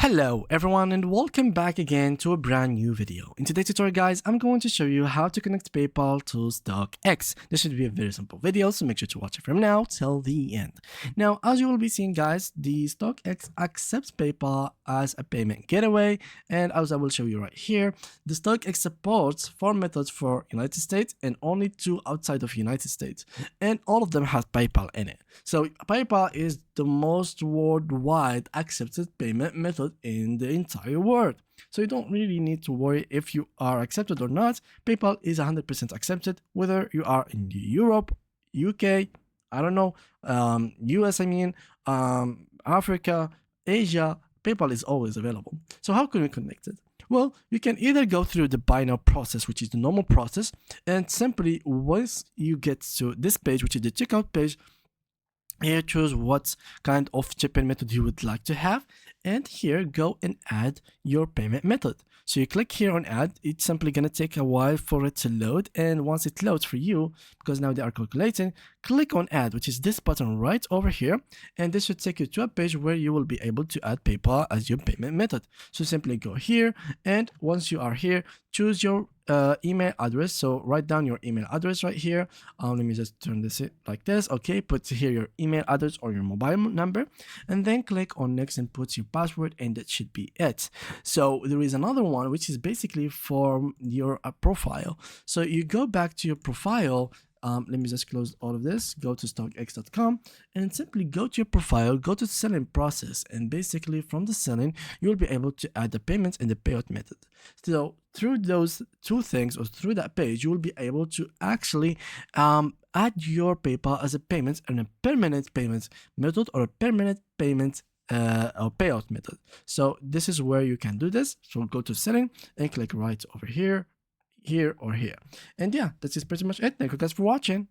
Hello everyone and welcome back again to a brand new video. In today's tutorial guys, I'm going to show you how to connect PayPal to Stockx. This should be a very simple video, so make sure to watch it from now till the end. Now, as you will be seeing guys, the Stockx accepts PayPal as a payment gateway, and as I will show you right here, the Stockx supports 4 methods for United States and only 2 outside of United States, and all of them have PayPal in it. So PayPal is the most worldwide accepted payment method in the entire world. So you don't really need to worry if you are accepted or not. PayPal is 100% accepted, whether you are in Europe, UK, I don't know, US, Africa, Asia. PayPal is always available. So how can we connect it? Well, you can either go through the buy now process, which is the normal process, and simply once you get to this page, which is the checkout page, here choose what kind of payment method you would like to have, and here go and add your payment method. So you click here on add. It's simply gonna take a while for it to load, and once it loads for you, because now they are calculating, click on add, which is this button right over here, and this should take you to a page where you will be able to add PayPal as your payment method. So simply go here, and once you are here, choose your email address. So write down your email address right here. Let me just turn this like this. Okay, put here your email address or your mobile number, and then click on next and put your password, and that should be it. So there is another one which is basically for your profile. So you go back to your profile. Let me just close all of this, go to stockx.com, and simply go to your profile, go to the selling process, and basically from the selling you'll be able to add the payments and the payout method. So through those two things, or through that page, you will be able to actually add your PayPal as a payment and a permanent payment method, or a permanent payment or payout method. So this is where you can do this. So go to setting and click right over here, or here. And yeah, that is pretty much it. Thank you guys for watching.